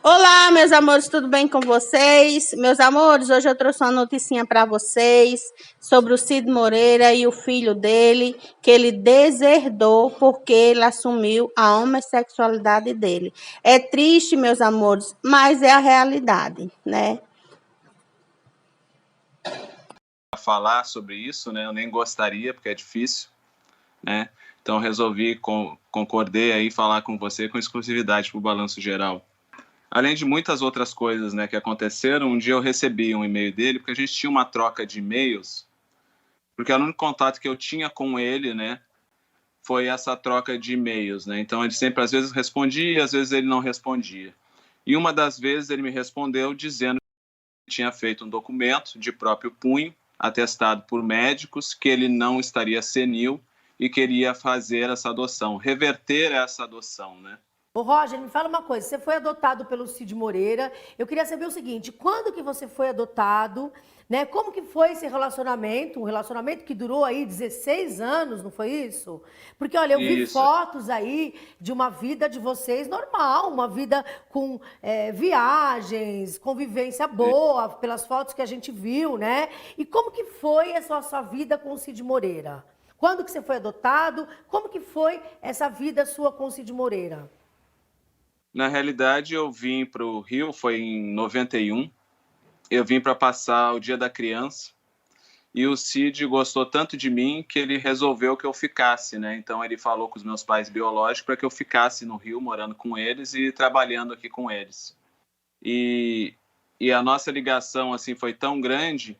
Olá, meus amores, tudo bem com vocês? Meus amores, hoje eu trouxe uma noticinha para vocês sobre o Cid Moreira e o filho dele, que ele deserdou porque ele assumiu a homossexualidade dele. É triste, meus amores, mas é a realidade, né? Falar sobre isso, né? Eu nem gostaria, porque é difícil, né? Então resolvi, concordei aí falar com você com exclusividade para o Balanço Geral. Além de muitas outras coisas, né, que aconteceram, um dia eu recebi um e-mail dele, porque a gente tinha uma troca de e-mails, porque era o único contato que eu tinha com ele, né, foi essa troca de e-mails, né? Então ele sempre, às vezes, respondia, às vezes ele não respondia. E uma das vezes ele me respondeu dizendo que tinha feito um documento de próprio punho, atestado por médicos, que ele não estaria senil e queria fazer essa adoção, reverter essa adoção, né? Ô Roger, me fala uma coisa, você foi adotado pelo Cid Moreira, eu queria saber o seguinte, quando que você foi adotado, né, como que foi esse relacionamento, um relacionamento que durou aí 16 anos, não foi isso? Porque, olha, eu vi fotos aí de uma vida de vocês normal, uma vida com viagens, convivência boa, pelas fotos que a gente viu, né? E como que foi essa sua vida com o Cid Moreira? Quando que você foi adotado? Como que foi essa vida sua com o Cid Moreira? Na realidade, eu vim para o Rio, foi em 91. Eu vim para passar o Dia da Criança. E o Cid gostou tanto de mim que ele resolveu que eu ficasse, né? Então ele falou com os meus pais biológicos para que eu ficasse no Rio, morando com eles e trabalhando aqui com eles. E a nossa ligação assim foi tão grande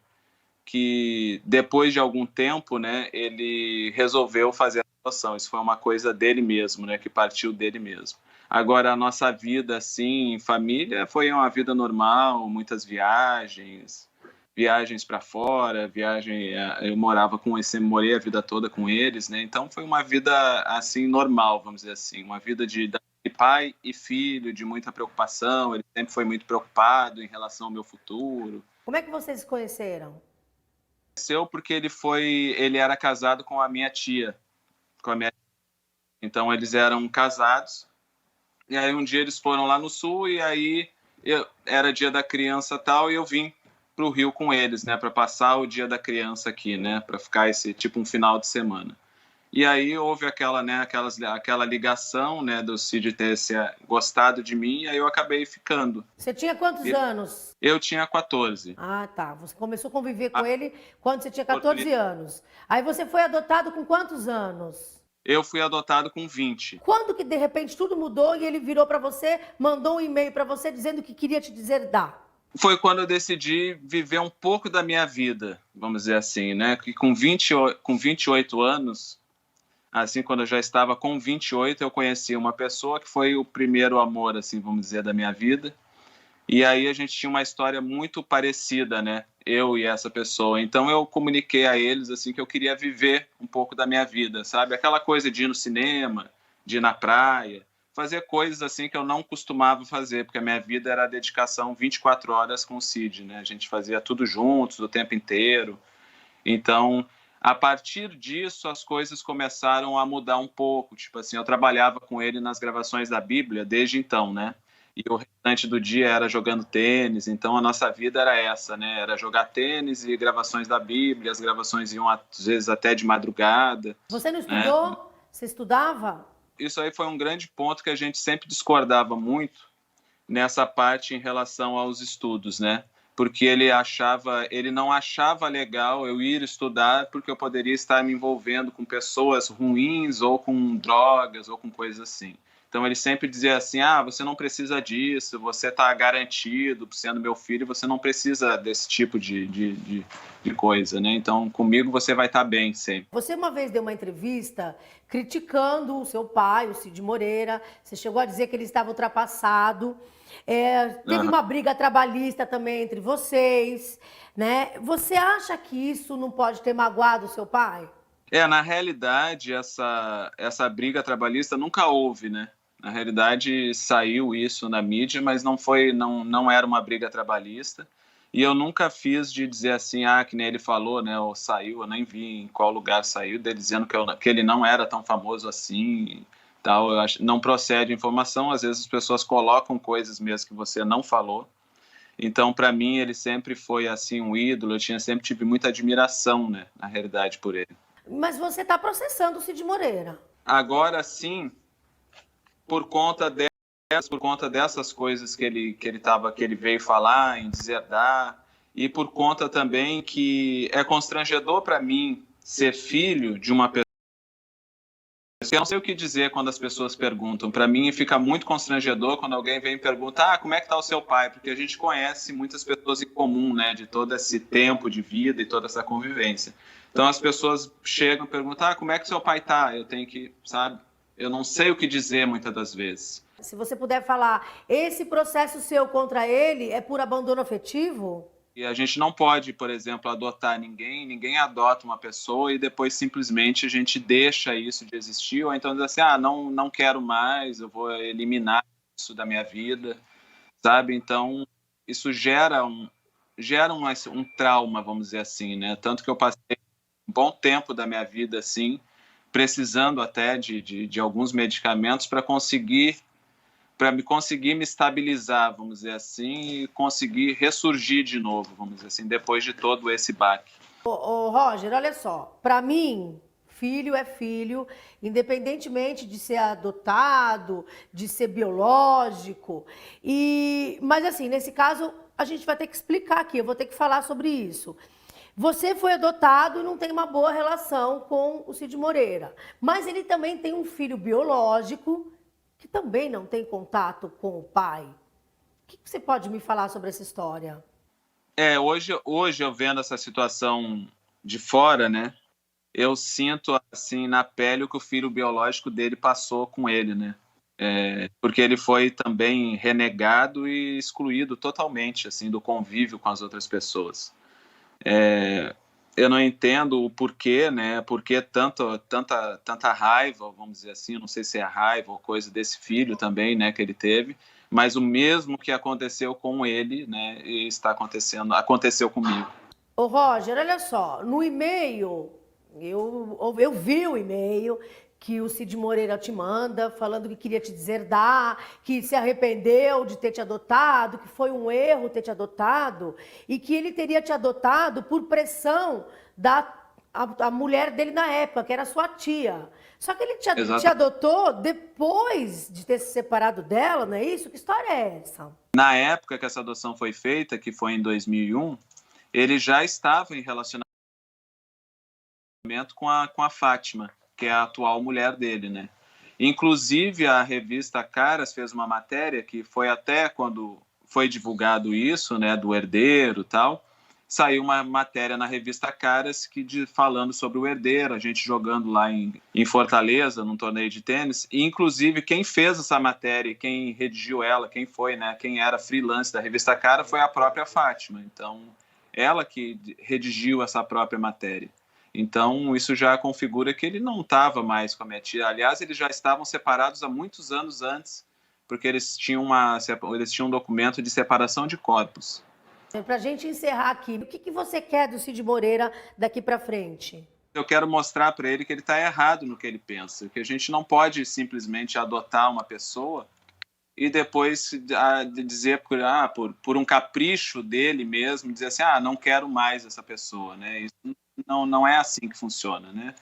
que depois de algum tempo, né, ele resolveu fazer a adoção. Isso foi uma coisa dele mesmo, né, que partiu dele mesmo. Agora, a nossa vida, assim, em família, foi uma vida normal, muitas viagens, viagens para fora, eu morava com eles, sempre morei a vida toda com eles, né? Então foi uma vida assim normal, vamos dizer assim, uma vida de pai e filho, de muita preocupação. Ele sempre foi muito preocupado em relação ao meu futuro. Como é que vocês se conheceram? Porque ele era casado com a minha tia, com a minha. Então eles eram casados. E aí um dia eles foram lá no sul e aí era dia da criança tal e eu vim para o Rio com eles, né, para passar o dia da criança aqui, né, para ficar esse tipo um final de semana. E aí houve aquela ligação, né, do Cid ter gostado de mim, e aí eu acabei ficando. Você tinha quantos anos? Eu tinha 14. Ah, tá. Você começou a conviver com ele quando você tinha 14 anos. Aí você foi adotado com quantos anos? Eu fui adotado com 20. Quando que de repente tudo mudou e ele virou para você, mandou um e-mail para você dizendo que queria te deserdar? Foi quando eu decidi viver um pouco da minha vida, vamos dizer assim, né? Que com 28 anos, assim, quando eu já estava com 28, eu conheci uma pessoa que foi o primeiro amor, assim, vamos dizer, da minha vida. E aí a gente tinha uma história muito parecida, né? Eu e essa pessoa. Então eu comuniquei a eles, assim, que eu queria viver um pouco da minha vida, sabe? Aquela coisa de ir no cinema, de ir na praia, fazer coisas assim que eu não costumava fazer, porque a minha vida era a dedicação 24 horas com o Cid, né? A gente fazia tudo juntos, o tempo inteiro. Então, a partir disso, as coisas começaram a mudar um pouco. Tipo assim, eu trabalhava com ele nas gravações da Bíblia desde então, né? E o restante do dia era jogando tênis. Então, a nossa vida era essa, né? Era jogar tênis e gravações da Bíblia. As gravações iam, às vezes, até de madrugada. Você não estudou? Né? Você estudava? Isso aí foi um grande ponto que a gente sempre discordava muito nessa parte em relação aos estudos, né? Porque ele não achava legal eu ir estudar porque eu poderia estar me envolvendo com pessoas ruins ou com drogas ou com coisas assim. Então ele sempre dizia assim, você não precisa disso, você está garantido sendo meu filho, você não precisa desse tipo de coisa, né? Então comigo você vai estar bem sempre. Você uma vez deu uma entrevista criticando o seu pai, o Cid Moreira, você chegou a dizer que ele estava ultrapassado. Teve uma briga trabalhista também entre vocês, né? Você acha que isso não pode ter magoado o seu pai? Na realidade, essa briga trabalhista nunca houve, né? Na realidade, saiu isso na mídia, mas não era uma briga trabalhista. E eu nunca fiz de dizer assim, que nem ele falou, né? Ou saiu, eu nem vi em qual lugar saiu, dele dizendo que ele não era tão famoso assim. tal. Eu acho, não procede a informação, às vezes as pessoas colocam coisas mesmo que você não falou. Então, para mim, ele sempre foi assim um ídolo. Eu sempre tive muita admiração, né, na realidade, por ele. Mas você está processando o Cid Moreira. Agora sim, por conta dessas coisas que ele veio falar em deserdar, e por conta também que é constrangedor para mim ser filho de uma pessoa. Eu não sei o que dizer quando as pessoas perguntam. Para mim fica muito constrangedor quando alguém vem e pergunta: como é que está o seu pai? Porque a gente conhece muitas pessoas em comum, né, de todo esse tempo de vida e toda essa convivência. Então as pessoas chegam e perguntam: como é que seu pai está? Eu tenho que, sabe? Eu não sei o que dizer muitas das vezes. Se você puder falar, esse processo seu contra ele é por abandono afetivo? E a gente não pode, por exemplo, adotar ninguém adota uma pessoa e depois simplesmente a gente deixa isso de existir, ou então diz assim, não quero mais, eu vou eliminar isso da minha vida, sabe? Então, isso gera um trauma, vamos dizer assim, né? Tanto que eu passei um bom tempo da minha vida, assim, precisando até de alguns medicamentos para conseguir me estabilizar, vamos dizer assim, e conseguir ressurgir de novo, vamos dizer assim, depois de todo esse baque. Ô, Roger, olha só, para mim, filho é filho, independentemente de ser adotado, de ser biológico. Mas assim, nesse caso, a gente vai ter que explicar aqui, eu vou ter que falar sobre isso. Você foi adotado e não tem uma boa relação com o Cid Moreira, mas ele também tem um filho biológico que também não tem contato com o pai. O que você pode me falar sobre essa história? Hoje eu vendo essa situação de fora, né, eu sinto assim na pele o que o filho biológico dele passou com ele, né, porque ele foi também renegado e excluído totalmente assim do convívio com as outras pessoas. Eu não entendo o porquê, né? Porque tanta raiva, vamos dizer assim, não sei se é raiva ou coisa desse filho também, né, que ele teve, mas o mesmo que aconteceu com ele, né, aconteceu comigo. Ô, Roger, olha só, no e-mail, eu vi o e-mail que o Cid Moreira te manda, falando que queria te deserdar, que se arrependeu de ter te adotado, que foi um erro ter te adotado, e que ele teria te adotado por pressão a mulher dele na época, que era sua tia. Só que ele te adotou depois de ter se separado dela, não é isso? Que história é essa? Na época que essa adoção foi feita, que foi em 2001, ele já estava em relacionamento com a Fátima, que é a atual mulher dele, né? Inclusive, a revista Caras fez uma matéria que foi até quando foi divulgado isso, né, do herdeiro e tal, saiu uma matéria na revista Caras falando sobre o herdeiro, a gente jogando lá em Fortaleza, num torneio de tênis, e inclusive quem fez essa matéria, quem redigiu ela, quem era freelance da revista Cara foi a própria Fátima, então ela que redigiu essa própria matéria. Então, isso já configura que ele não estava mais com a minha tia. Aliás, eles já estavam separados há muitos anos antes, porque eles tinham um documento de separação de corpos. Para a gente encerrar aqui, o que você quer do Cid Moreira daqui para frente? Eu quero mostrar para ele que ele está errado no que ele pensa, que a gente não pode simplesmente adotar uma pessoa e depois dizer por um capricho dele mesmo, dizer assim, não quero mais essa pessoa, né? Isso não é assim que funciona, né?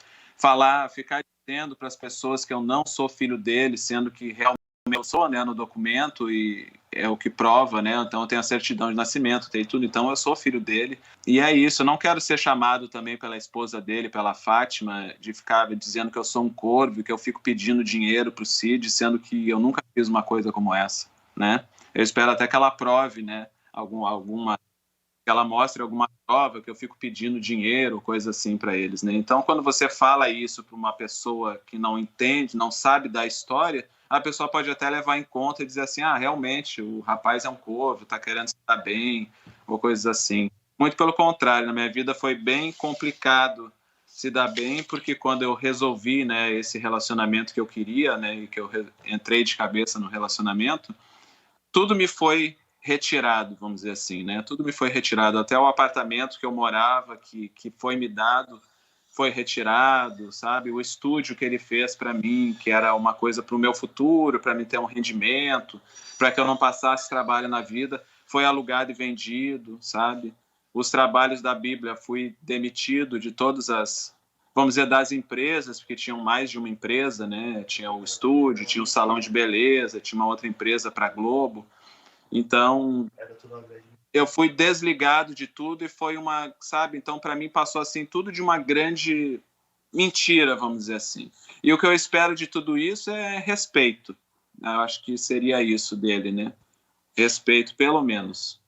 Ficar dizendo para as pessoas que eu não sou filho dele, sendo que realmente eu sou, né, no documento, e é o que prova, né? Então eu tenho a certidão de nascimento, tem tudo, então eu sou filho dele. E é isso, eu não quero ser chamado também pela esposa dele, pela Fátima, de ficar dizendo que eu sou um corvo, que eu fico pedindo dinheiro para o Cid, sendo que eu nunca fiz uma coisa como essa, né? Eu espero até que ela prove, né, que ela mostre alguma prova que eu fico pedindo dinheiro, coisa assim para eles, né? Então, quando você fala isso para uma pessoa que não entende, não sabe da história, a pessoa pode até levar em conta e dizer assim, realmente, o rapaz é um corvo, está querendo se dar bem, ou coisas assim. Muito pelo contrário, na minha vida foi bem complicado se dar bem, porque quando eu resolvi, né, esse relacionamento que eu queria, né, e que eu entrei de cabeça no relacionamento, tudo me foi retirado, vamos dizer assim, né? Tudo me foi retirado, até o apartamento que eu morava, que foi me dado, foi retirado, sabe? O estúdio que ele fez para mim, que era uma coisa para o meu futuro, para mim ter um rendimento, para que eu não passasse trabalho na vida, foi alugado e vendido, sabe? Os trabalhos da Bíblia, fui demitido de todas as, vamos dizer, das empresas, porque tinham mais de uma empresa, né? Tinha o estúdio, tinha o salão de beleza, tinha uma outra empresa para a Globo. Então, eu fui desligado de tudo e foi uma, sabe? Então, para mim, passou assim tudo de uma grande mentira, vamos dizer assim. E o que eu espero de tudo isso é respeito. Eu acho que seria isso dele, né? Respeito, pelo menos.